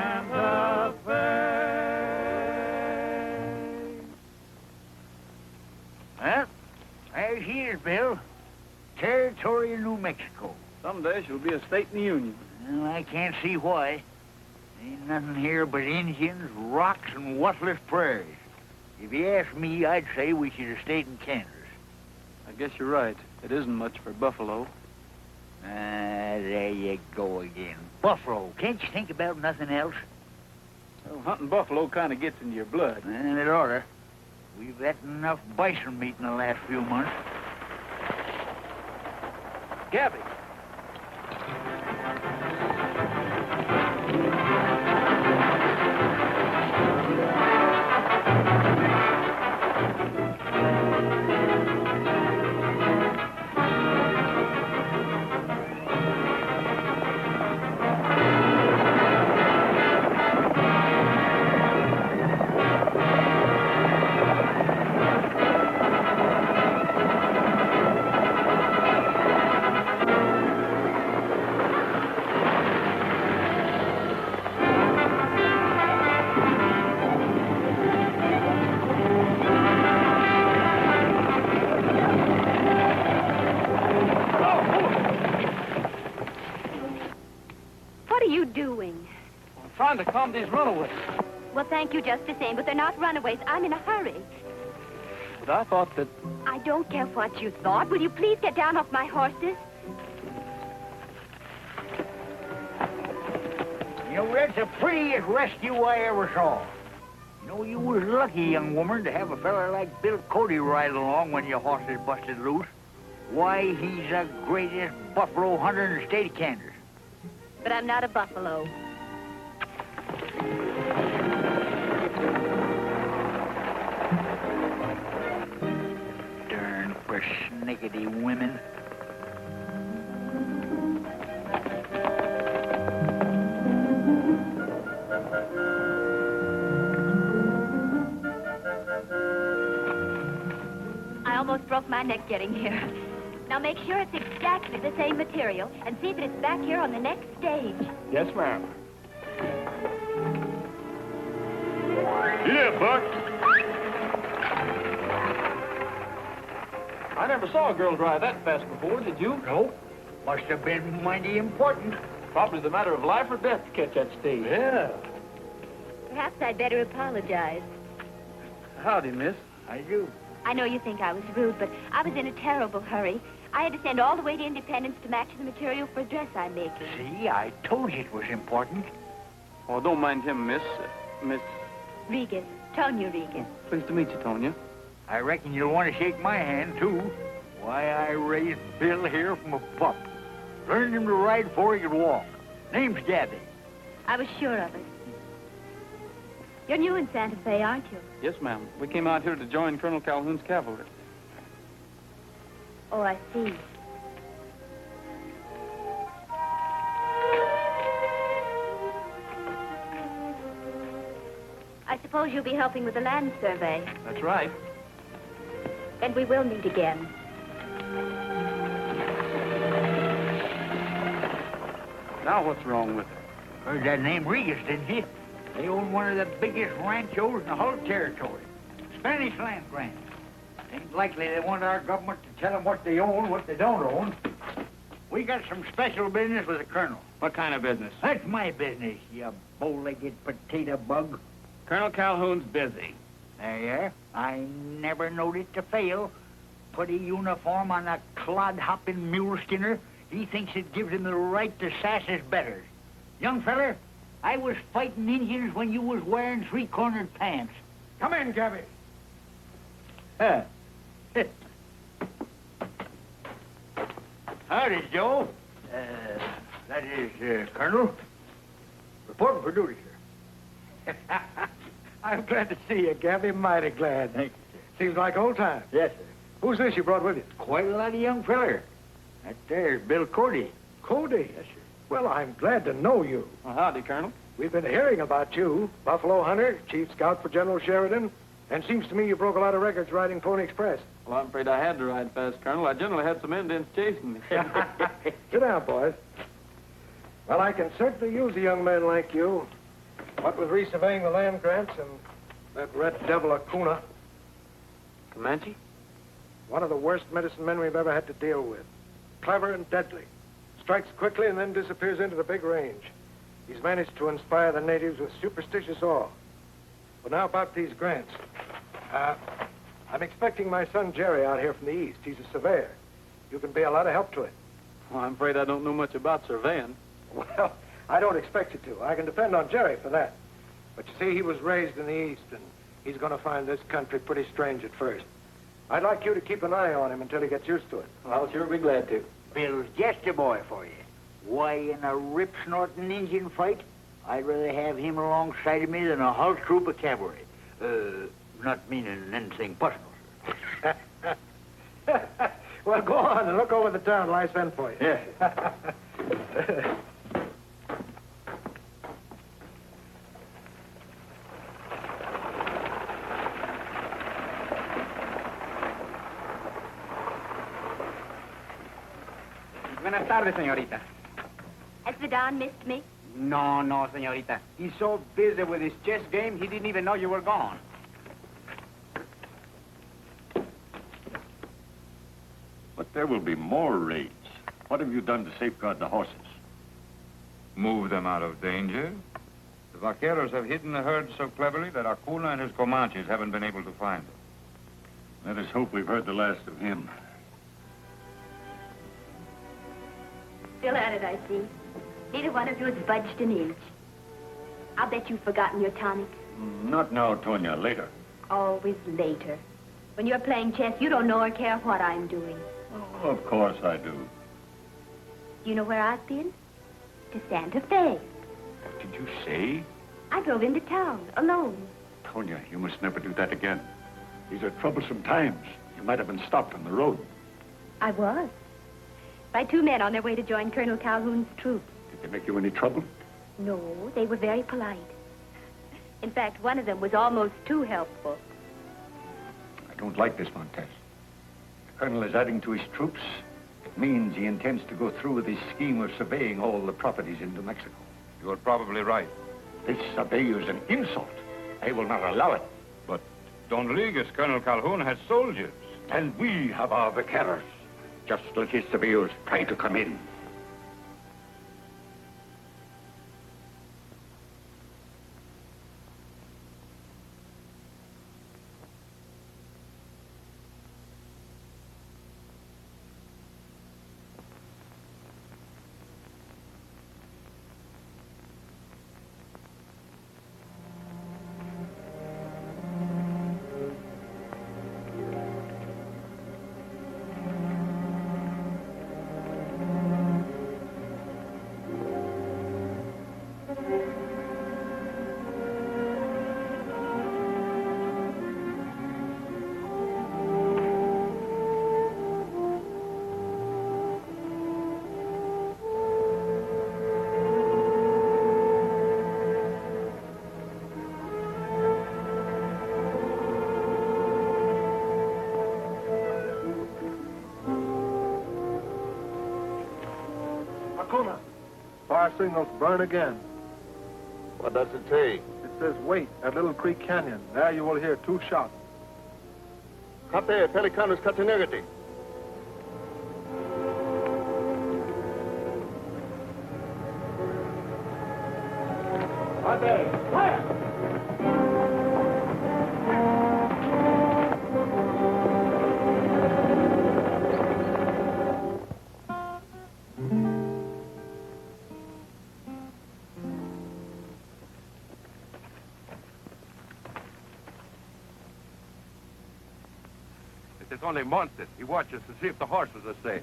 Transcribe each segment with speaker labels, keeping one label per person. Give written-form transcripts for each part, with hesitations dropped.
Speaker 1: Santa Fe.
Speaker 2: Well, there she is, Bill. Territory of New Mexico.
Speaker 3: Someday she'll be a state in the Union.
Speaker 2: Well, I can't see why. Ain't nothing here but Indians, rocks, and worthless prairies. If you ask me, I'd say we should have stayed in Kansas.
Speaker 3: I guess you're right. It isn't much for buffalo.
Speaker 2: There you go again. Buffalo. Can't you think about nothing else?
Speaker 3: Well, hunting buffalo kind of gets into your blood.
Speaker 2: And it oughta. We've had enough bison meat in the last few months.
Speaker 3: Gabby. Trying to calm these runaways.
Speaker 4: Well, thank you just the same, but they're not runaways. I'm in a hurry.
Speaker 3: But I thought that...
Speaker 4: I don't care what you thought. Will you please get down off my horses?
Speaker 2: You know, that's the prettiest rescue I ever saw. You know, you was lucky, young woman, to have a fella like Bill Cody ride along when your horses busted loose. Why, he's the greatest buffalo hunter in the state of Kansas.
Speaker 4: But I'm not a buffalo.
Speaker 2: Darn persnickety women.
Speaker 4: I almost broke my neck getting here. Now make sure it's exactly the same material and see that it's back here on the next stage.
Speaker 3: Yes, ma'am.
Speaker 1: Yeah, Buck.
Speaker 3: I never saw a girl drive that fast before, did you?
Speaker 2: No. Must have been mighty important.
Speaker 3: Probably the matter of life or death to catch that stage.
Speaker 1: Yeah.
Speaker 4: Perhaps I'd better apologize.
Speaker 3: Howdy, miss.
Speaker 2: I do.
Speaker 4: I know you think I was rude, but I was in a terrible hurry. I had to send all the way to Independence to match the material for a dress I'm making.
Speaker 2: See, I told you it was important.
Speaker 3: Oh, don't mind him, miss. Miss...
Speaker 4: Regas. Tonya Regas.
Speaker 3: Pleased to meet you, Tonya.
Speaker 2: I reckon you'll want to shake my hand, too. Why, I raised Bill here from a pup. Learned him to ride before he could walk. Name's Gabby.
Speaker 4: I was sure of it. You're new in Santa Fe, aren't you?
Speaker 3: Yes, ma'am. We came out here to join Colonel Calhoun's cavalry.
Speaker 4: Oh, I see. I suppose you'll be helping with the land survey.
Speaker 3: That's right.
Speaker 4: Then we will meet again.
Speaker 3: Now what's wrong with it?
Speaker 2: Heard that name Regas, didn't you? They own one of the biggest ranchos in the whole territory. Spanish land grant. Ain't likely they want our government to tell them what they own, what they don't own. We got some special business with the colonel.
Speaker 3: What kind of business?
Speaker 2: That's my business, you bow-legged potato bug.
Speaker 3: Colonel Calhoun's busy.
Speaker 2: There you are. I never knowed it to fail. Put a uniform on a clod-hopping mule skinner. He thinks it gives him the right to sass his betters. Young feller, I was fighting Indians when you was wearing three-cornered pants.
Speaker 1: Come in, Gabby.
Speaker 2: Howdy, Joe. That is, Colonel. Reporting for duty, sir.
Speaker 1: I'm glad to see you, Gabby. Mighty glad.
Speaker 2: Thank you,
Speaker 1: Seems like old times.
Speaker 2: Yes, sir.
Speaker 1: Who's this you brought with you?
Speaker 2: Quite a lot of young feller. That there's Bill Cody.
Speaker 1: Cody.
Speaker 2: Yes, sir.
Speaker 1: Well, I'm glad to know you.
Speaker 3: Well, howdy, Colonel.
Speaker 1: We've been hearing about you. Buffalo hunter, chief scout for General Sheridan. And seems to me you broke a lot of records riding Pony Express.
Speaker 3: Well, I'm afraid I had to ride fast, Colonel. I generally had some Indians chasing me.
Speaker 1: Sit down, boys. Well, I can certainly use a young man like you. What with resurveying the land grants and that red devil Akuna,
Speaker 3: Comanche?
Speaker 1: one of the worst medicine men we've ever had to deal with. Clever and deadly. Strikes quickly and then disappears into the big range. He's managed to inspire the natives with superstitious awe. But now about these grants. I'm expecting my son Jerry out here from the east. He's a surveyor. You can be a lot of help to him.
Speaker 3: Well, I'm afraid I don't know much about surveying.
Speaker 1: Well, I don't expect you to. I can depend on Jerry for that. But you see, he was raised in the east, and he's going to find this country pretty strange at first. I'd like you to keep an eye on him until he gets used to it.
Speaker 3: I'll sure be glad to.
Speaker 2: Bill's just a boy for you. Why, in a rip-snorting Indian fight, I'd rather have him alongside of me than a whole troop of cavalry. Not meaning anything personal, sir.
Speaker 1: Well, go on and look over the town till I send for you.
Speaker 2: Yes.
Speaker 5: Buenas tardes, señorita.
Speaker 4: Has the Don missed me?
Speaker 5: No, señorita. He's so busy with his chess game, he didn't even know you were gone.
Speaker 6: But there will be more raids. What have you done to safeguard the horses?
Speaker 7: Move them out of danger. The vaqueros have hidden the herd so cleverly that Akuna and his Comanches haven't been able to find them.
Speaker 6: Let us hope we've heard the last of him.
Speaker 4: Still at it, I see. Neither one of you has budged an inch. I'll bet you've forgotten your tonic.
Speaker 6: Not now, Tonya. Later.
Speaker 4: Always later. When you're playing chess, you don't know or care what I'm doing.
Speaker 6: Oh, of course I do.
Speaker 4: Do you know where I've been? To Santa Fe.
Speaker 6: What did you say?
Speaker 4: I drove into town, alone.
Speaker 6: Tonya, you must never do that again. These are troublesome times. You might have been stopped on the road.
Speaker 4: I was. By two men on their way to join Colonel Calhoun's troops.
Speaker 6: Did they make you any trouble?
Speaker 4: No, they were very polite. In fact, one of them was almost too helpful.
Speaker 6: I don't like this, Montez. The colonel is adding to his troops. It means he intends to go through with his scheme of surveying all the properties in New Mexico.
Speaker 7: You're probably right.
Speaker 6: This survey is an insult. I will not allow it.
Speaker 7: But Don Rodriguez, Colonel Calhoun, has soldiers.
Speaker 6: And we have our vaqueros. Just let his surveyors try to come in.
Speaker 1: Akuna, fire signals burn again.
Speaker 8: What does it say?
Speaker 1: It says wait at Little Creek Canyon. There you will hear 2 shots.
Speaker 8: Kate, Pelicanus Catenegati.
Speaker 7: It is only Montes. He watches to see if the horses are safe.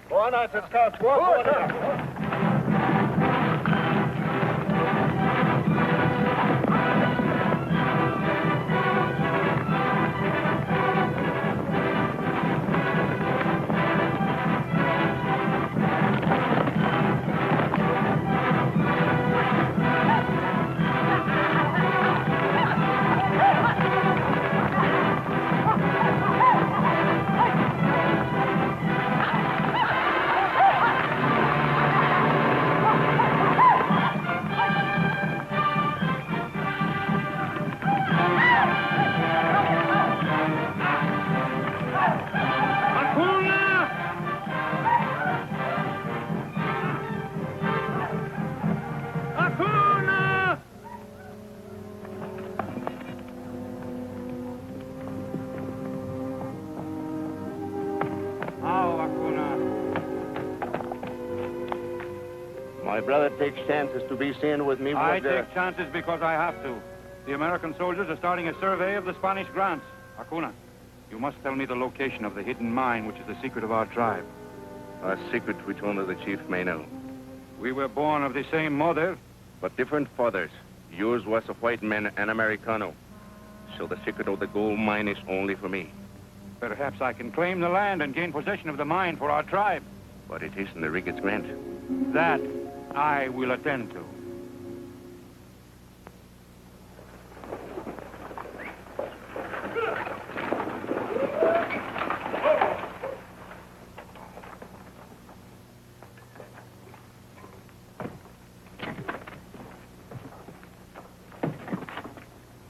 Speaker 8: Buenas, it's Scouts. Walk on. My brother takes chances to be seen with me.
Speaker 7: I take chances because I have to. The American soldiers are starting a survey of the Spanish grants. Akuna, you must tell me the location of the hidden mine, which is the secret of our tribe.
Speaker 8: A secret which only the chief may know.
Speaker 7: We were born of the same mother.
Speaker 8: But different fathers. Yours was a white man and Americano. So the secret of the gold mine is only for me.
Speaker 7: Perhaps I can claim the land and gain possession of the mine for our tribe.
Speaker 8: But it isn't the ROGERS grant.
Speaker 7: That I will attend to.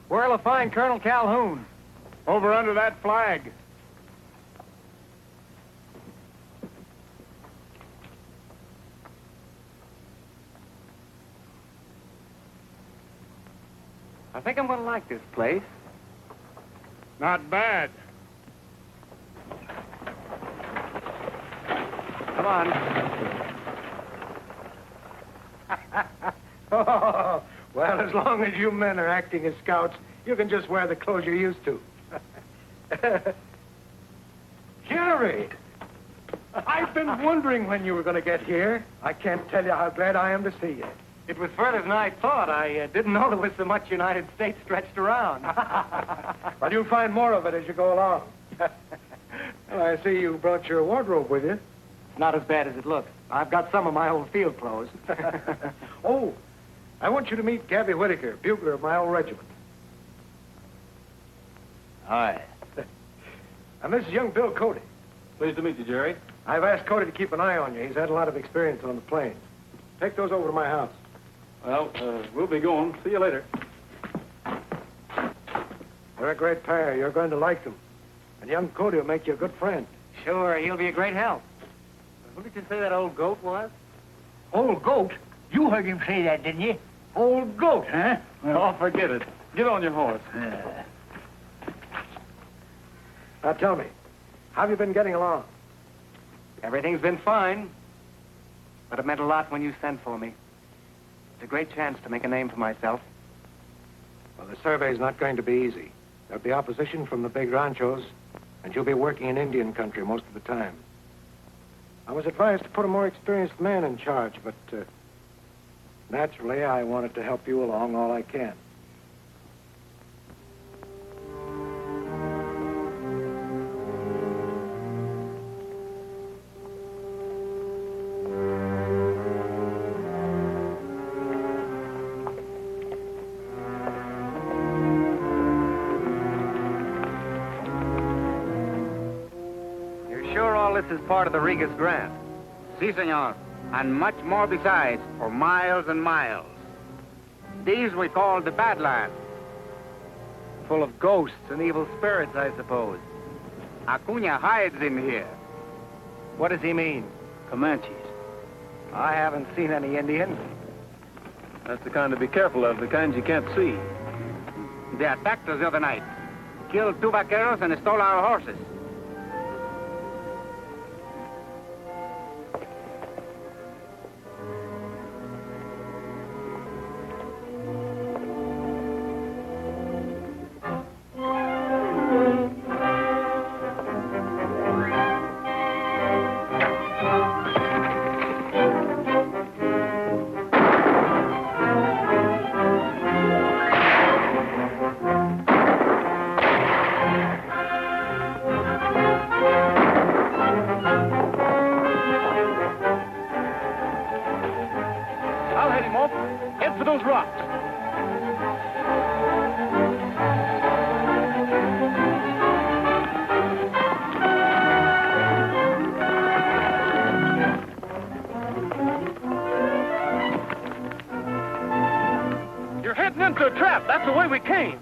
Speaker 1: Where'll I find Colonel Calhoun?
Speaker 7: Over under that flag.
Speaker 5: I think I'm going to like this place.
Speaker 7: Not bad.
Speaker 5: Come on.
Speaker 1: Oh, well, as long as you men are acting as scouts, you can just wear the clothes you're used to. Jerry! I've been wondering when you were going to get here. I can't tell you how glad I am to see you.
Speaker 5: It was further than I thought. I didn't know there was so much United States stretched around.
Speaker 1: Well, you'll find more of it as you go along. Well, I see you brought your wardrobe with you.
Speaker 5: Not as bad as it looks. I've got some of my old field clothes.
Speaker 1: Oh, I want you to meet Gabby Whitaker, bugler of my old regiment.
Speaker 5: Hi.
Speaker 1: And this is young Bill Cody.
Speaker 3: Pleased to meet you, Jerry.
Speaker 1: I've asked Cody to keep an eye on you. He's had a lot of experience on the plains. Take those over to my house.
Speaker 3: Well, we'll be going. See you later.
Speaker 1: They're a great pair. You're going to like them. And young Cody will make you a good friend.
Speaker 5: Sure, he'll be a great help. Who did you say that old goat was?
Speaker 2: Old goat? You heard him say that, didn't you? Old goat, huh?
Speaker 3: Oh, forget it. Get on your horse.
Speaker 1: Now tell me, how have you been getting along?
Speaker 5: Everything's been fine. But it meant a lot when you sent for me. It's a great chance to make a name for myself.
Speaker 1: Well, the survey's not going to be easy. There'll be opposition from the big ranchos, and you'll be working in Indian country most of the time. I was advised to put a more experienced man in charge, but naturally, I wanted to help you along all I can.
Speaker 5: This is part of the ROGERS grant.
Speaker 9: Si, senor. And much more besides, for miles and miles. These we call the Badlands.
Speaker 5: Full of ghosts and evil spirits, I suppose.
Speaker 9: Akuna hides in here.
Speaker 5: What does he mean?
Speaker 9: Comanches.
Speaker 5: I haven't seen any Indians.
Speaker 3: That's the kind to be careful of, the kinds you can't see.
Speaker 9: They attacked us the other night. Killed 2 vaqueros and stole our horses.
Speaker 5: Head for those rocks. You're heading into a trap. That's the way we came.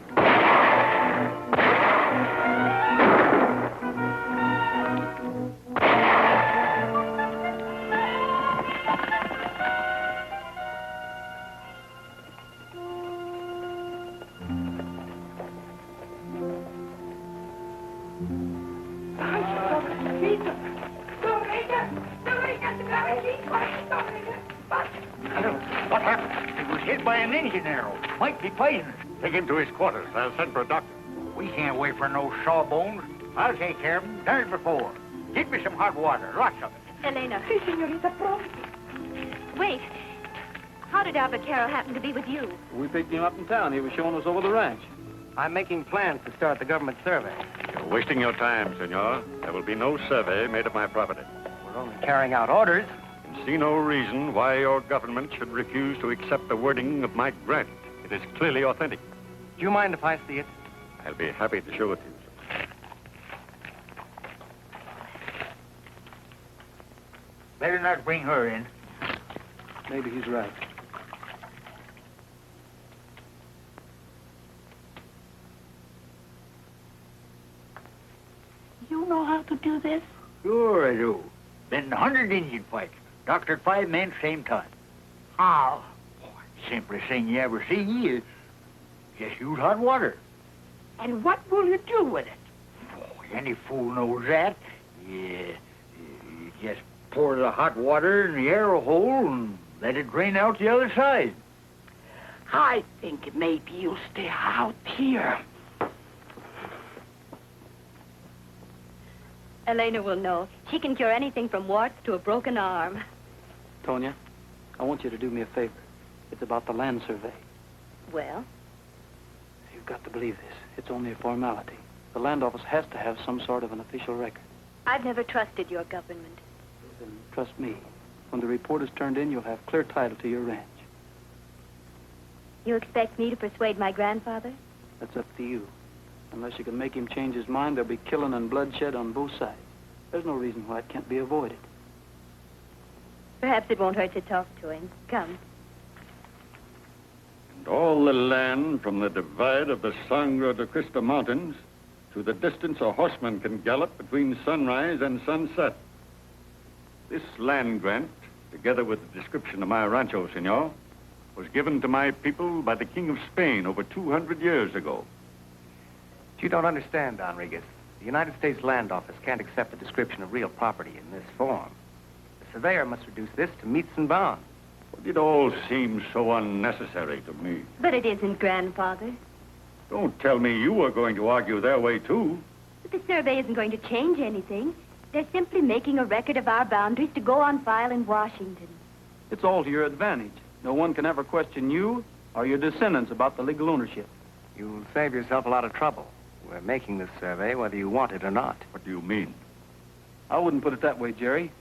Speaker 2: hit by an engine arrow. Might be poisonous.
Speaker 6: Take him to his quarters. I'll send for a doctor.
Speaker 2: We can't wait for no sawbones. I'll take care of him. Done it before. Get me some hot water. Lots of it.
Speaker 4: Elena.
Speaker 10: Si, señorita, pronto.
Speaker 4: Wait. How did Albert Carroll happen to be with you?
Speaker 3: We picked him up in town. He was showing us over the ranch.
Speaker 5: I'm making plans to start the government survey.
Speaker 6: You're wasting your time, senor. There will be no survey made of my property.
Speaker 5: We're only carrying out orders.
Speaker 6: I see no reason why your government should refuse to accept the wording of my grant. It is clearly authentic.
Speaker 5: Do you mind if I see it?
Speaker 6: I'll be happy to show it to you.
Speaker 2: Better not bring her in.
Speaker 3: Maybe he's right.
Speaker 10: You know how to do this?
Speaker 2: Sure I do. Been 100 Indian fights. Doctored 5 men same time.
Speaker 10: How?
Speaker 2: Simplest thing you ever see is just use hot water.
Speaker 10: And what will you do with it?
Speaker 2: Any fool knows that. You just pour the hot water in the arrow hole and let it drain out the other side.
Speaker 10: I think maybe you'll stay out here.
Speaker 4: Elena will know. She can cure anything from warts to a broken arm.
Speaker 3: Tonya, I want you to do me a favor. It's about the land survey.
Speaker 4: Well?
Speaker 3: You've got to believe this. It's only a formality. The land office has to have some sort of an official record.
Speaker 4: I've never trusted your government.
Speaker 3: Then trust me. When the report is turned in, you'll have clear title to your ranch.
Speaker 4: You expect me to persuade my grandfather?
Speaker 3: That's up to you. Unless you can make him change his mind, there'll be killing and bloodshed on both sides. There's no reason why it can't be avoided.
Speaker 4: Perhaps it won't hurt to talk to him. Come.
Speaker 6: And all the land from the divide of the Sangre de Cristo Mountains to the distance a horseman can gallop between sunrise and sunset. This land grant, together with the description of my rancho, senor, was given to my people by the King of Spain over 200 years ago.
Speaker 5: You don't understand, Don Regas. The United States Land Office can't accept a description of real property in this form. The surveyor must reduce this to meets and bounds.
Speaker 6: But it all seems so unnecessary to me.
Speaker 4: But it isn't, Grandfather.
Speaker 6: Don't tell me you were going to argue their way, too.
Speaker 4: But the survey isn't going to change anything. They're simply making a record of our boundaries to go on file in Washington.
Speaker 3: It's all to your advantage. No one can ever question you or your descendants about the legal ownership.
Speaker 5: You'll save yourself a lot of trouble. We're making this survey whether you want it or not.
Speaker 6: What do you mean?
Speaker 3: I wouldn't put it that way, Jerry.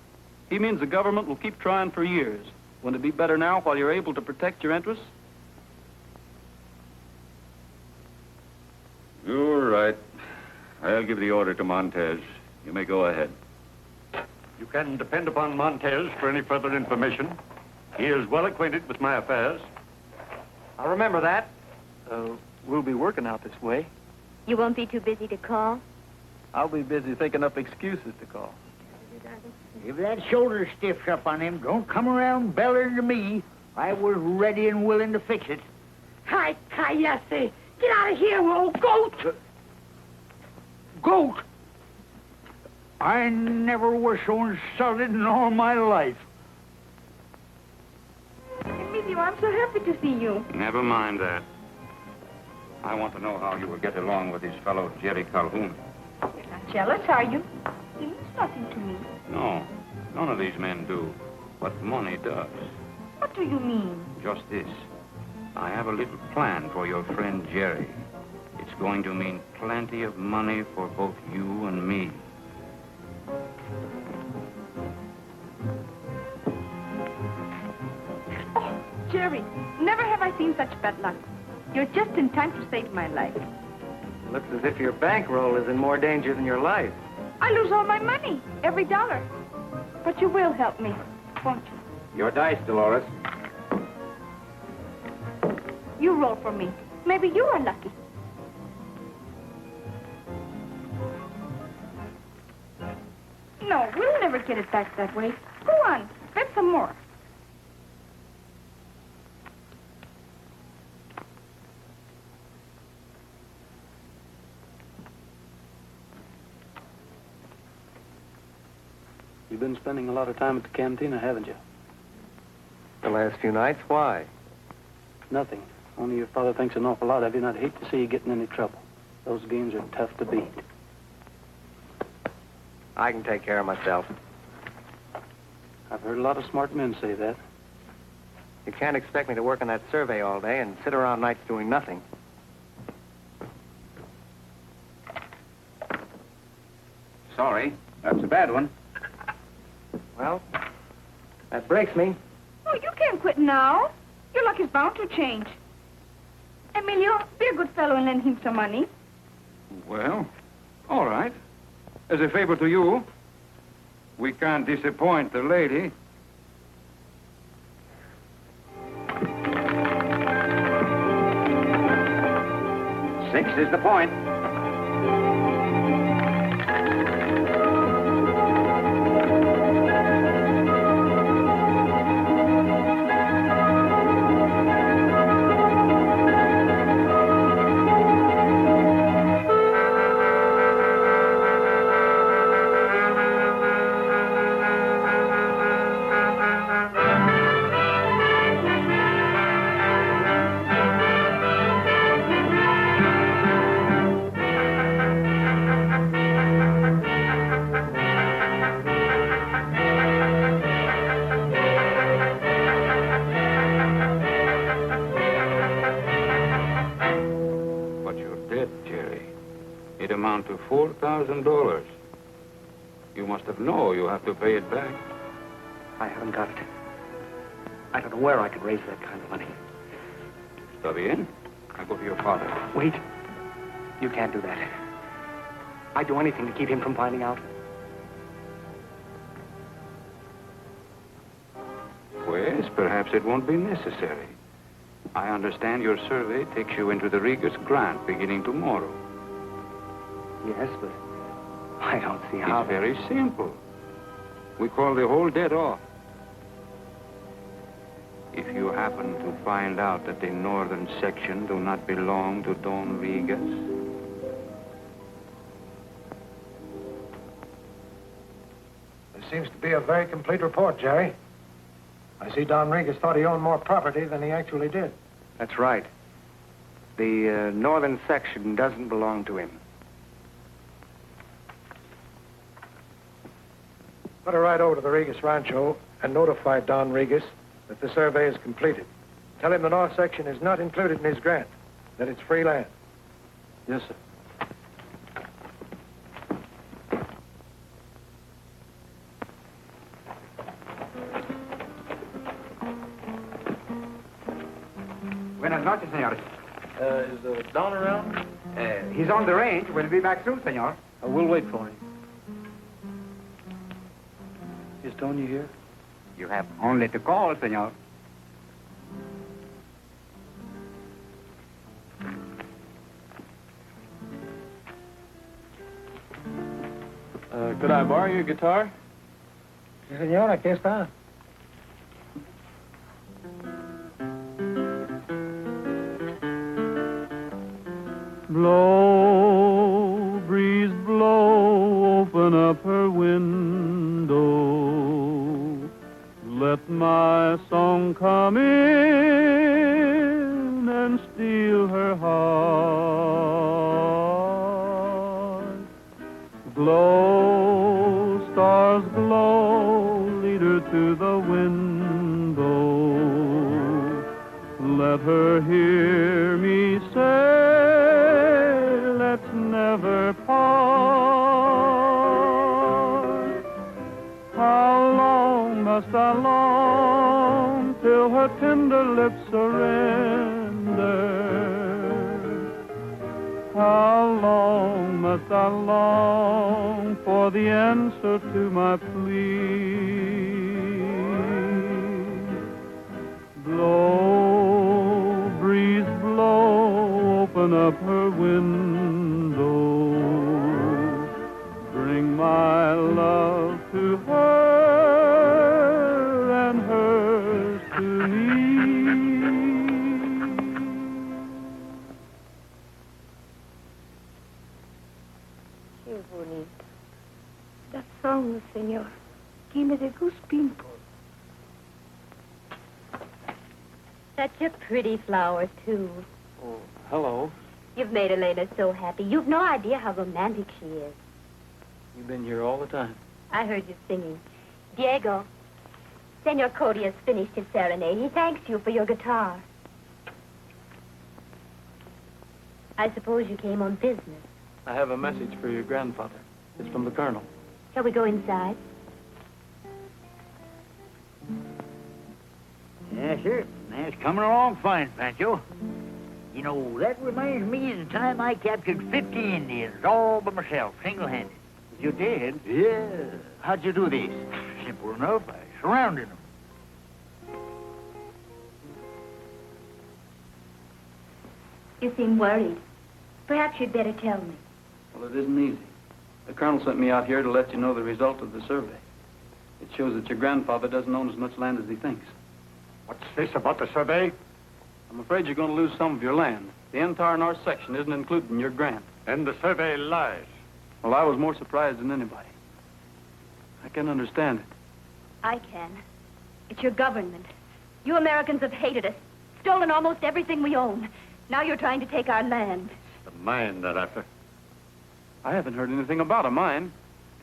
Speaker 3: He means the government will keep trying for years. Wouldn't it be better now while you're able to protect your interests?
Speaker 6: You're right. I'll give the order to Montez. You may go ahead. You can depend upon Montez for any further information. He is well acquainted with my affairs.
Speaker 5: I'll remember that.
Speaker 3: We'll be working out this way.
Speaker 4: You won't be too busy to call?
Speaker 3: I'll be busy thinking up excuses to call.
Speaker 2: If that shoulder stiffs up on him, don't come around bellering to me. I was ready and willing to fix it.
Speaker 10: Hi, cállate. Get out of here, old goat.
Speaker 2: Goat? I never was so insulted in all my life.
Speaker 10: Emilio, I'm so happy to see you.
Speaker 9: Never mind that. I want to know how you will get along with his fellow Jerry Calhoun.
Speaker 10: You're not jealous, are you? He means nothing to me.
Speaker 9: No, none of these men do. But money does.
Speaker 10: What do you mean?
Speaker 9: Just this. I have a little plan for your friend Jerry. It's going to mean plenty of money for both you and me.
Speaker 10: Oh, Jerry, never have I seen such bad luck. You're just in time to save my life.
Speaker 5: Looks as if your bankroll is in more danger than your life.
Speaker 10: I lose all my money, every dollar. But you will help me, won't you?
Speaker 9: Your dice, Dolores.
Speaker 10: You roll for me. Maybe you are lucky. No, we'll never get it back that way. Go on, bet some more.
Speaker 3: You've been spending a lot of time at the cantina, haven't you?
Speaker 5: The last few nights, why?
Speaker 3: Nothing. Only your father thinks an awful lot of you, and I'd hate to see you get in any trouble. Those games are tough to beat.
Speaker 5: I can take care of myself.
Speaker 3: I've heard a lot of smart men say that.
Speaker 5: You can't expect me to work on that survey all day and sit around nights doing nothing.
Speaker 9: Sorry, that's a bad one.
Speaker 5: Well, that breaks me.
Speaker 10: Oh, you can't quit now. Your luck is bound to change. Emilio, be a good fellow and lend him some money.
Speaker 7: Well, all right. As a favor to you, we can't disappoint the lady.
Speaker 9: Six is the point. It amount to $4,000. You must have known you have to pay it back.
Speaker 5: I haven't got it. I don't know where I could raise that kind of money.
Speaker 9: Stubby in. I'll go to your father.
Speaker 5: Wait. You can't do that. I'd do anything to keep him from finding out.
Speaker 9: Pues, perhaps it won't be necessary. I understand your survey takes you into the Regis grant beginning tomorrow.
Speaker 5: Yes, but I don't see how.
Speaker 9: It's very simple. We call the whole debt off. If you happen to find out that the northern section do not belong to Don Regis.
Speaker 1: There seems to be a very complete report, Jerry. I see Don Regis thought he owned more property than he actually did.
Speaker 5: That's right. The northern section doesn't belong to him.
Speaker 1: Better ride over to the Regis Rancho and notify Don Regis that the survey is completed. Tell him the north section is not included in his grant, that it's free land.
Speaker 3: Yes, sir.
Speaker 11: Buenas noches, señores.
Speaker 3: Is Don around?
Speaker 11: He's on the range. We'll be back soon, senor.
Speaker 3: We'll wait for him. Is Tony here?
Speaker 11: You have only to call, senor.
Speaker 3: Could I borrow your guitar?
Speaker 1: Sí, señor, aquí está.
Speaker 3: Blow, breeze, blow, open up her window. Let my song come in and steal her heart. Glow, stars glow, lead her to the window. Let her hear me say, let's never part. How long must I long till her tender lips surrender? How long must I long for the answer to my plea? Blow, breeze, blow, open up her window. Bring my love to her and hers to me.
Speaker 10: Qué bonito. That song, señor. Que me de goose pimple.
Speaker 4: Such a pretty flower, too.
Speaker 3: Oh, hello.
Speaker 4: You've made Elena so happy. You've no idea how romantic she is.
Speaker 3: You've been here all the time.
Speaker 4: I heard you singing. Diego, Senor Cody has finished his serenade. He thanks you for your guitar. I suppose you came on business.
Speaker 3: I have a message for your grandfather. It's from the colonel.
Speaker 4: Shall we go inside?
Speaker 2: Yes, sir. That's coming along fine, Pancho. You know, that reminds me of the time I captured 50 Indians all by myself, single-handed.
Speaker 11: You did?
Speaker 2: Yeah. How'd you do this? Simple enough. I surrounded them.
Speaker 4: You seem worried. Perhaps you'd better tell me.
Speaker 3: Well, it isn't easy. The colonel sent me out here to let you know the result of the survey. It shows that your grandfather doesn't own as much land as he thinks.
Speaker 1: What's this about the survey?
Speaker 3: I'm afraid you're going to lose some of your land. The entire north section isn't included in your grant.
Speaker 1: Then the survey lies.
Speaker 3: Well, I was more surprised than anybody. I can understand it.
Speaker 4: I can. It's your government. You Americans have hated us, stolen almost everything we own. Now you're trying to take our land.
Speaker 6: The mine they're after.
Speaker 3: I haven't heard anything about a mine.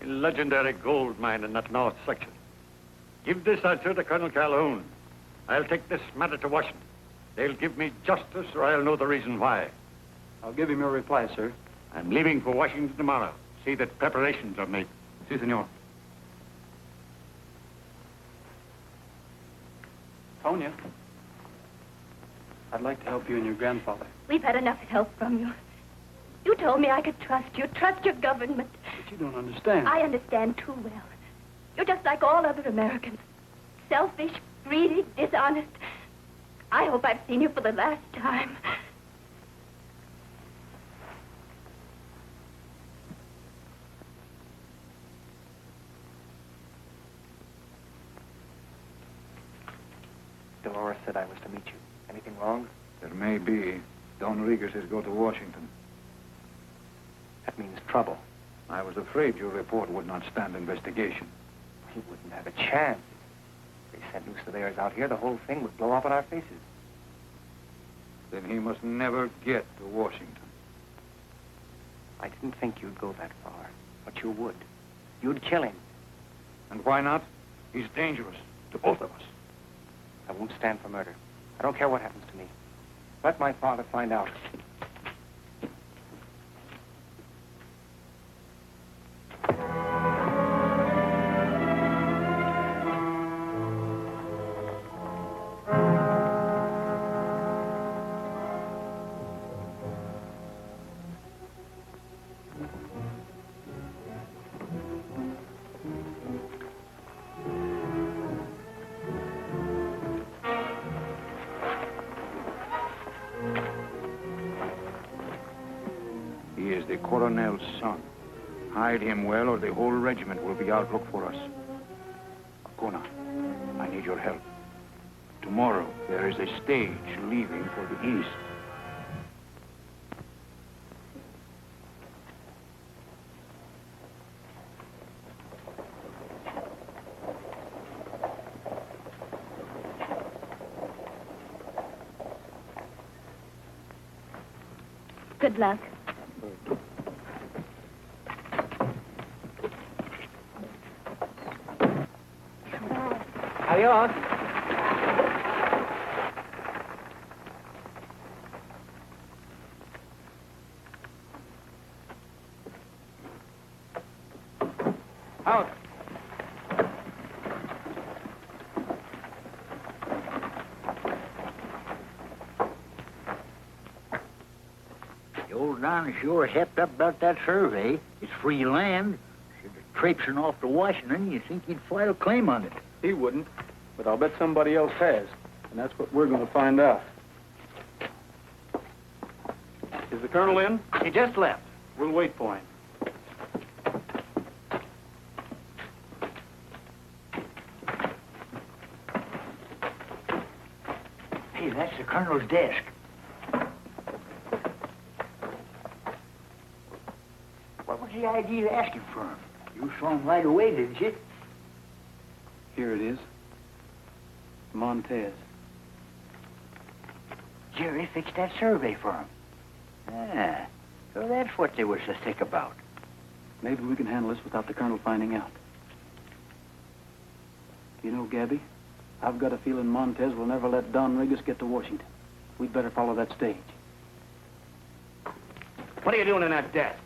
Speaker 6: A legendary gold mine in that north section. Give this answer to Colonel Calhoun. I'll take this matter to Washington. They'll give me justice, or I'll know the reason why.
Speaker 3: I'll give him your reply, sir.
Speaker 6: I'm leaving for Washington tomorrow. See that preparations are made.
Speaker 3: Si, senor. Tonya, I'd like to help you and your grandfather.
Speaker 4: We've had enough help from you. You told me I could trust you, trust your government.
Speaker 3: But you don't understand.
Speaker 4: I understand too well. You're just like all other Americans. Selfish, greedy, dishonest. I hope I've seen you for the last time.
Speaker 5: Dolores said I was to meet you. Anything wrong?
Speaker 11: There may be. Don Rodriguez has go to Washington.
Speaker 5: That means trouble.
Speaker 11: I was afraid your report would not stand investigation.
Speaker 5: He wouldn't have a chance. If they sent new surveyors out here, the whole thing would blow up in our faces.
Speaker 11: Then he must never get to Washington.
Speaker 5: I didn't think you'd go that far, but you would. You'd kill him.
Speaker 11: And why not? He's dangerous to both of us.
Speaker 5: I won't stand for murder. I don't care what happens to me. Let my father find out.
Speaker 11: He is the colonel's son. Hide him well, or the whole regiment will be out look for us. Akuna, I need your help. Tomorrow, there is a stage leaving for the east.
Speaker 4: Good luck.
Speaker 5: Adios. Out.
Speaker 2: The old Don sure hepped up about that survey. It's free land. If you're traipsing off to Washington, you think he'd file a claim on it.
Speaker 3: He wouldn't, but I'll bet somebody else has. And that's what we're going to find out. Is the colonel in?
Speaker 5: He just left.
Speaker 3: We'll wait for him.
Speaker 2: Hey, that's the colonel's desk. What was the idea of asking for him? You saw him right away, didn't you?
Speaker 3: Here it is. Montez.
Speaker 2: Jerry fixed that survey for him. Ah, so that's what they was so thick about.
Speaker 3: Maybe we can handle this without the colonel finding out. You know, Gabby, I've got a feeling Montez will never let Don Regis get to Washington. We'd better follow that stage.
Speaker 5: What are you doing in that desk?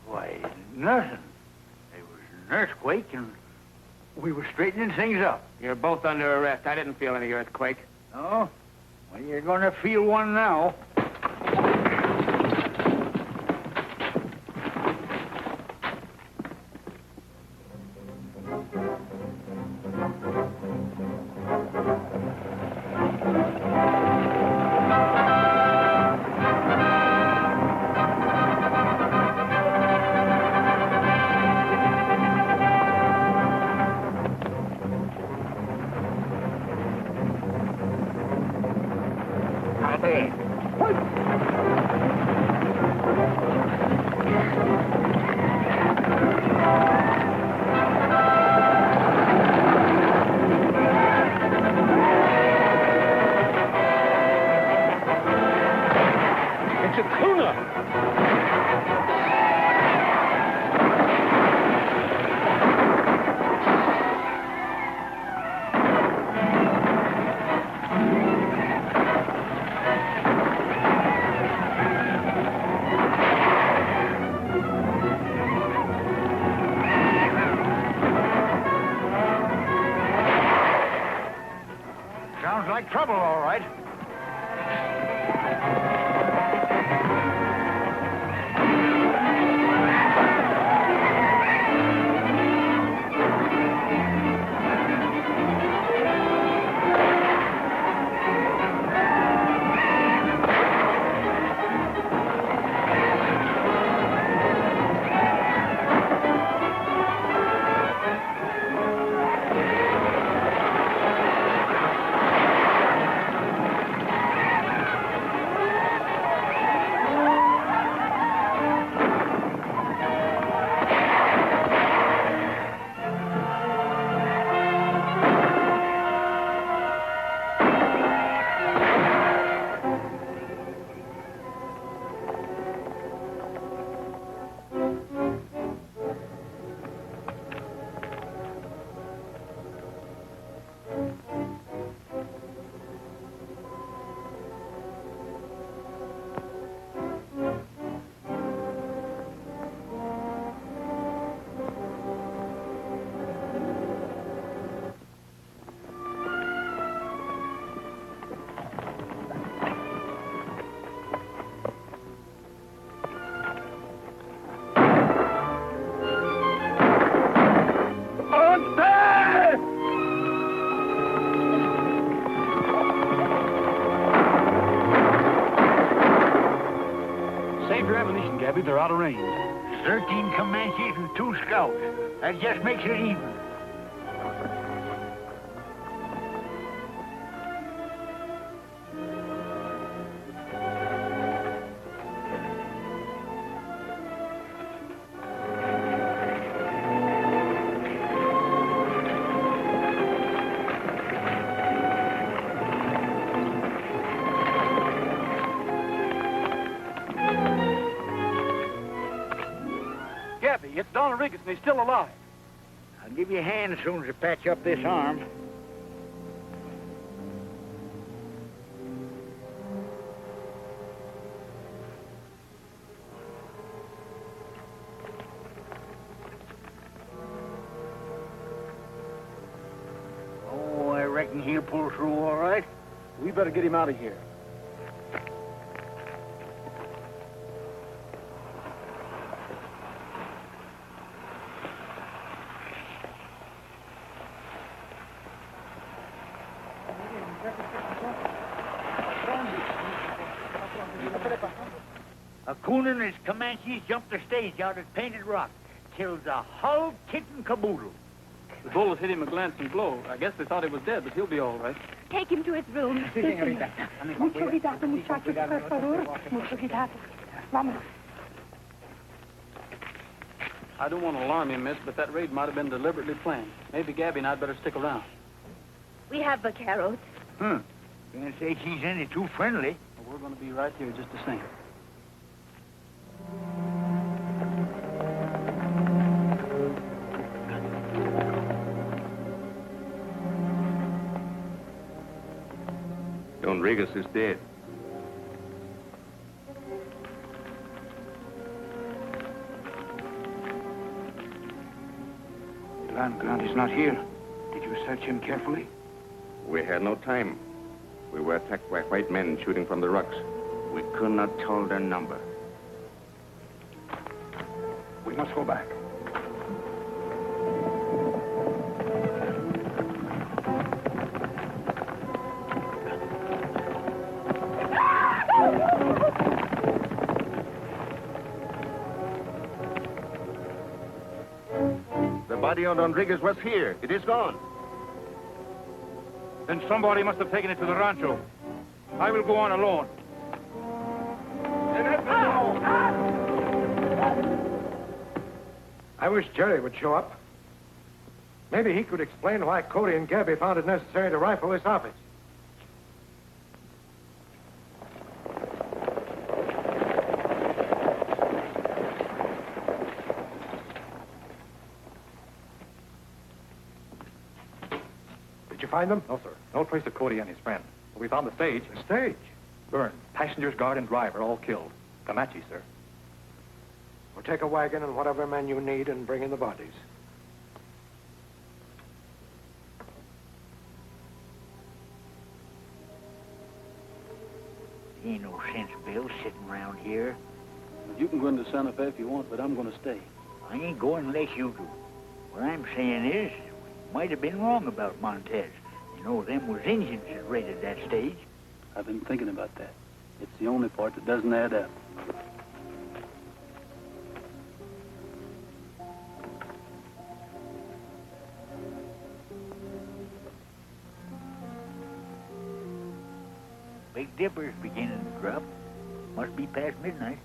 Speaker 2: Why, nothing. There was an earthquake, and we were straightening things up.
Speaker 5: You're both under arrest. I didn't feel any earthquake.
Speaker 2: Oh? Well, you're going to feel one now.
Speaker 6: It's Akuna!
Speaker 2: Sounds like trouble, all right.
Speaker 7: Save your ammunition, Gabby. They're out of range.
Speaker 2: 13 Comanches and 2 scouts. That just makes it even.
Speaker 3: Gabby, it's Don Regis, and he's still alive.
Speaker 2: I'll give you a hand as soon as I patch up this arm. Oh, I reckon he'll pull through all right.
Speaker 3: We better get him out of here.
Speaker 2: Akuna and his Comanches jumped the stage out at Painted Rock. Killed the whole kit and caboodle.
Speaker 3: The bullet hit him a glancing blow. I guess they thought he was dead, but he'll be all right.
Speaker 4: Take him to his room.
Speaker 10: Mucho cuidado, muchachos, por favor. Mucho cuidado. Vamos.
Speaker 3: I don't want to alarm you, miss, but that raid might have been deliberately planned. Maybe Gabby and I'd better stick around.
Speaker 4: We have vaqueros.
Speaker 2: Can't say she's any too friendly.
Speaker 3: we're going to be right here just the same.
Speaker 8: Don Regis is dead.
Speaker 11: The land grant is not here. Did you search him carefully?
Speaker 8: We had no time. We were attacked by white men shooting from the rocks.
Speaker 9: We could not tell their number.
Speaker 11: We must go back.
Speaker 8: The body of Don Regis was here. It is gone.
Speaker 7: Then somebody must have taken it to the rancho. I will go on alone.
Speaker 1: I wish Jerry would show up. Maybe he could explain why Cody and Gabby found it necessary to rifle this office. Did you find them?
Speaker 12: No, sir. No trace of Cody and his friend. But we found the stage.
Speaker 1: The stage?
Speaker 12: Burned. Passengers, guard, and driver all killed. Comanche, sir.
Speaker 1: Well, take a wagon and whatever men you need and bring in the bodies.
Speaker 2: Ain't no sense, Bill, sitting around here.
Speaker 3: You can go into Santa Fe if you want, but I'm going to stay.
Speaker 2: I ain't going unless you do. What I'm saying is, we might have been wrong about Montez. You know, them was Indians that raided that stage.
Speaker 3: I've been thinking about that. It's the only part that doesn't add up.
Speaker 2: Big Dipper's beginning to drop. Must be past midnight.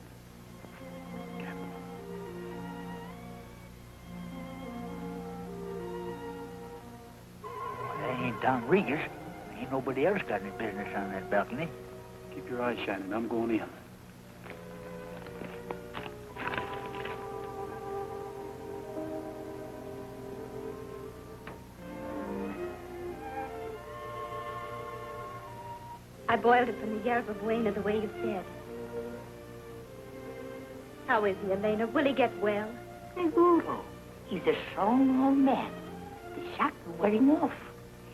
Speaker 2: That ain't Don Regis. Ain't nobody else got any business on that balcony.
Speaker 3: Keep your eyes shining. I'm going in.
Speaker 4: I boiled it from the yerba buena the way you said. How is he, Elena? Will he get well?
Speaker 13: Seguro. He's a strong old man. The shock is wearing off.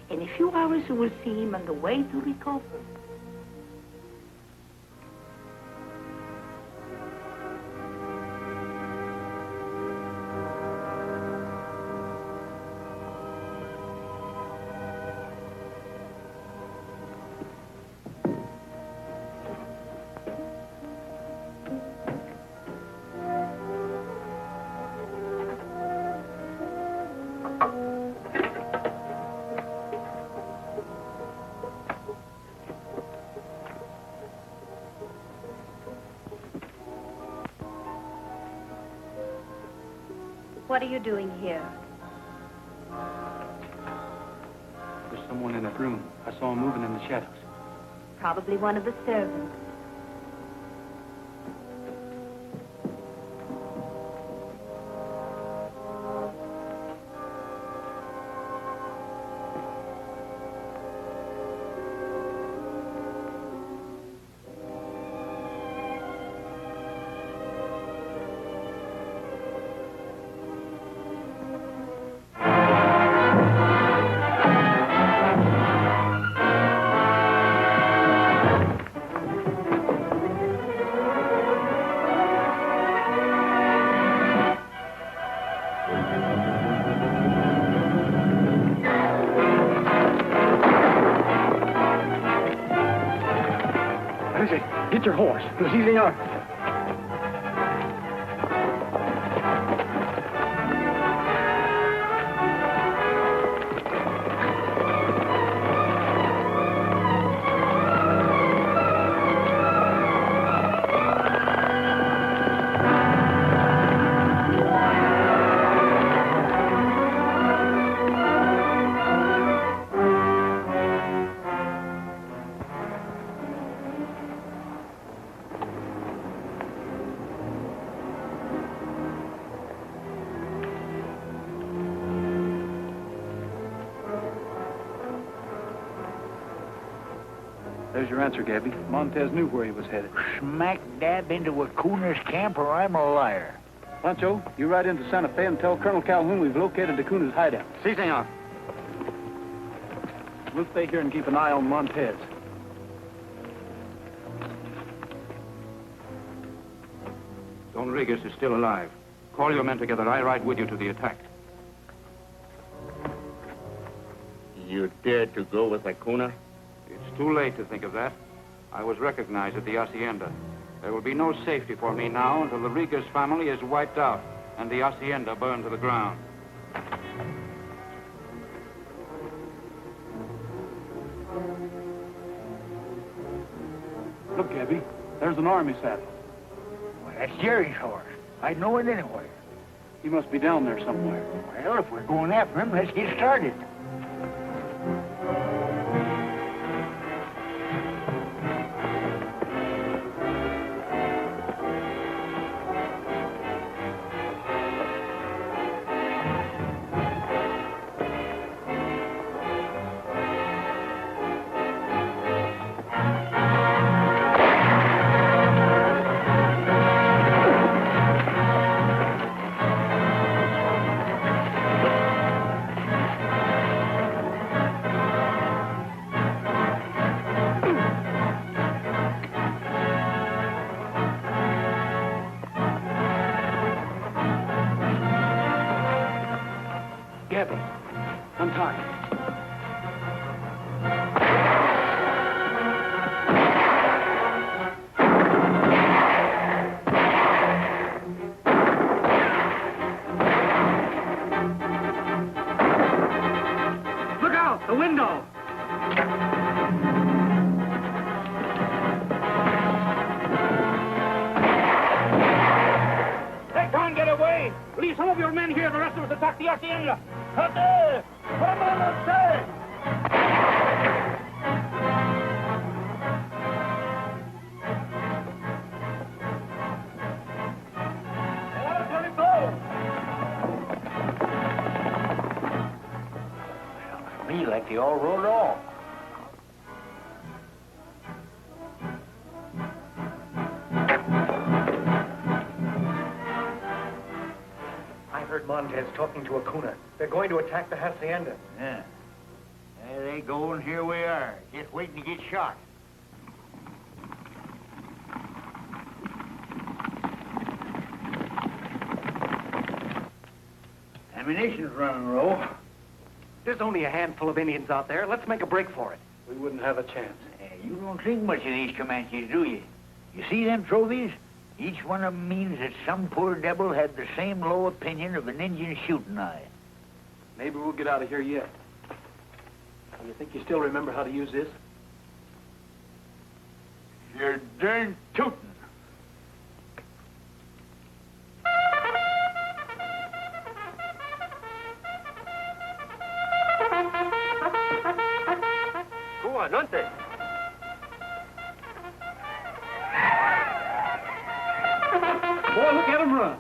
Speaker 13: In a few hours, you will see him on the way to recover.
Speaker 4: What are you doing here?
Speaker 3: There's someone in that room. I saw him moving in the shadows.
Speaker 4: Probably one of the servants.
Speaker 12: Get your horse. It's easy on.
Speaker 3: There's your answer, Gabby. Montez knew where he was headed.
Speaker 2: Smack dab into Akuna's camp or I'm a liar.
Speaker 3: Pancho, you ride into Santa Fe and tell Colonel Calhoun we've located Akuna's hideout.
Speaker 5: Si, senor.
Speaker 3: We'll stay here and keep an eye on Montez.
Speaker 11: Don Regis is still alive. Call your men together. I ride with you to the attack.
Speaker 8: You dare to go with Akuna?
Speaker 11: It's too late to think of that. I was recognized at the hacienda. There will be no safety for me now until the Regis family is wiped out and the hacienda burned to the ground.
Speaker 3: Look, Gabby, there's an army saddle.
Speaker 2: Well, that's Jerry's horse. I'd know it anywhere.
Speaker 3: He must be down there somewhere.
Speaker 2: Well, if we're going after him, let's get started.
Speaker 3: Gabby, untie.
Speaker 5: Look out! The window!
Speaker 11: They can't get away! Leave some of your men here. The rest of us attack the hacienda.
Speaker 2: Me like they all rode off.
Speaker 1: I heard Montez talking to Akuna. They're going to attack the hacienda.
Speaker 2: Yeah. There they go, and here we are, just waiting to get shot. Ammunition's running low.
Speaker 5: There's only a handful of Indians out there. Let's make a break for it.
Speaker 3: We wouldn't have a chance.
Speaker 2: You don't think much of these Comanches, do you? You see them trophies? Each one of them means that some poor devil had the same low opinion of an Indian shooting eye.
Speaker 3: Maybe we'll get out of here yet. You think you still remember how to use this?
Speaker 2: You're darn tootin'.
Speaker 5: Comandante.
Speaker 3: Boy, look at him run.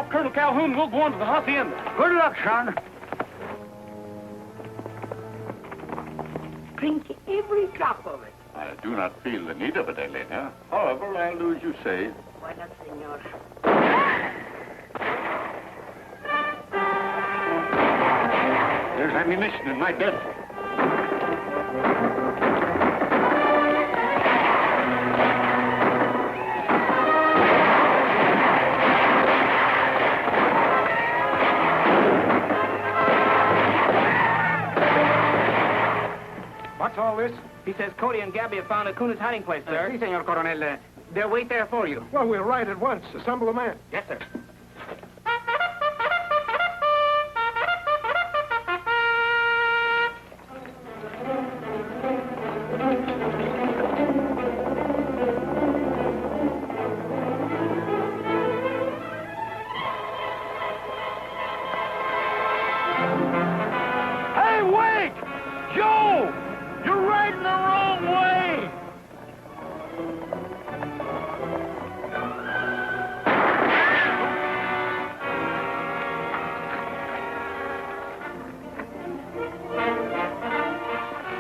Speaker 11: Colonel Calhoun, we'll go on to the hacienda.
Speaker 2: Good luck, son.
Speaker 13: Drink every drop of it.
Speaker 6: I do not feel the need of it, Elena. However, I'll do as you say.
Speaker 13: Why not, senor?
Speaker 6: There's ammunition in my desk.
Speaker 5: What's all this?
Speaker 14: He says Cody and Gabby have found Akuna's hiding place, sir.
Speaker 5: Si, senor coronel.
Speaker 2: They'll wait there for you.
Speaker 1: Well, we'll ride at once. Assemble the men.
Speaker 2: Yes, sir.
Speaker 7: Hey, wait! Joe! You're riding the wrong way!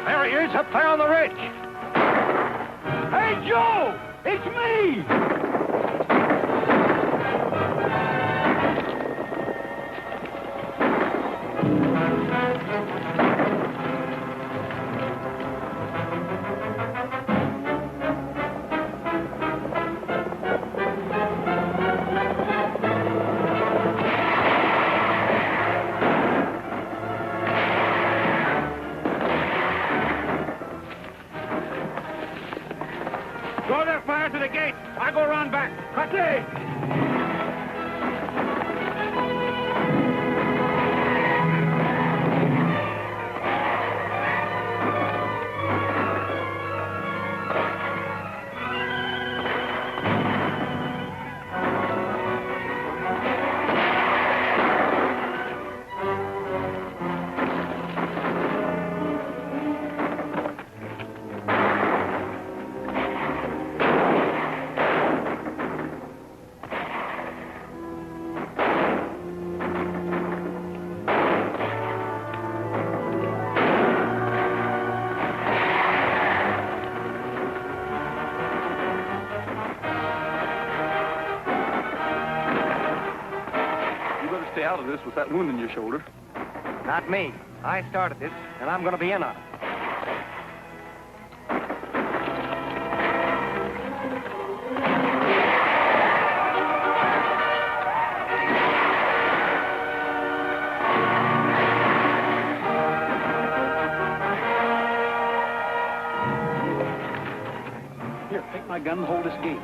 Speaker 7: There he is, up there on the ridge. Hey, Joe! It's me! Draw their fire to the gate. I go around back. Cut it!
Speaker 3: Stay out of this with that wound in your shoulder.
Speaker 5: Not me. I started this, and I'm going to be in on it.
Speaker 3: Here, take my gun and hold this gate.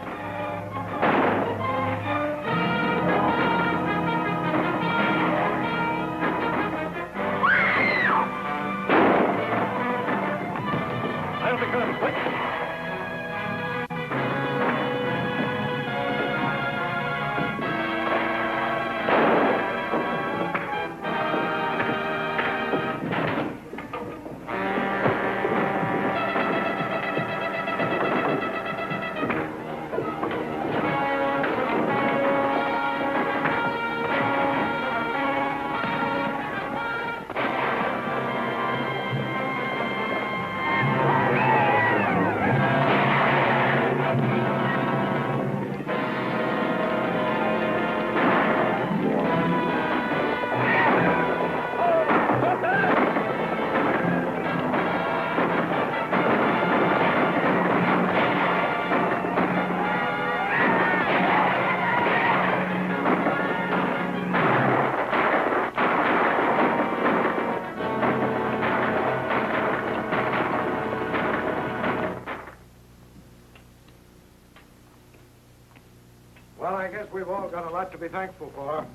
Speaker 1: Well, I guess we've all got a lot to be thankful for.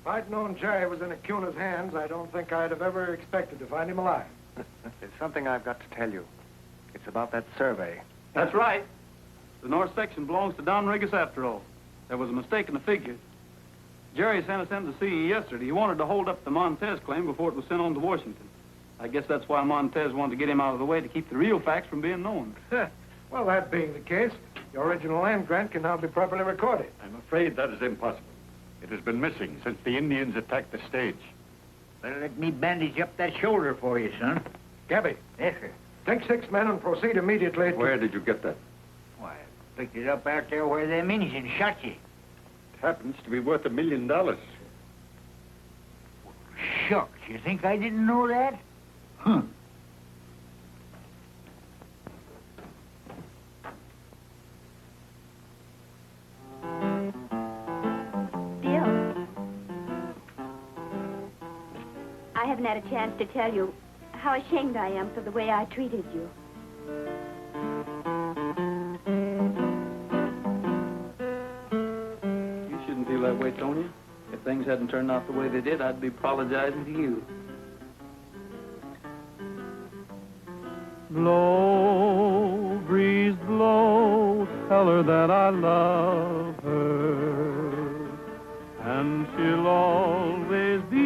Speaker 1: If I'd known Jerry was in Akuna's hands, I don't think I'd have ever expected to find him alive.
Speaker 5: There's something I've got to tell you. It's about that survey.
Speaker 3: That's right. The north section belongs to Don Regis after all. There was a mistake in the figures. Jerry sent us in to see you yesterday. He wanted to hold up the Montez claim before it was sent on to Washington. I guess that's why Montez wanted to get him out of the way to keep the real facts from being known.
Speaker 1: Well, that being the case, the original land grant can now be properly recorded.
Speaker 6: I'm afraid that is impossible. It has been missing since the Indians attacked the stage.
Speaker 2: Well, let me bandage up that shoulder for you, son.
Speaker 1: Gabby.
Speaker 2: Yes, sir.
Speaker 1: Take 6 men and proceed immediately to...
Speaker 6: Where did you get that?
Speaker 2: Why, I picked it up out there where them Indians shot you.
Speaker 6: It happens to be worth $1 million.
Speaker 2: Shucks, you think I didn't know that? Huh.
Speaker 4: Bill, I haven't had a chance to tell you how ashamed I am for the way I treated you.
Speaker 3: sorry, Tonya. If things hadn't turned out the way they did, I'd be apologizing to you.
Speaker 14: Blow, breeze, blow, tell her that I love her, and she'll always be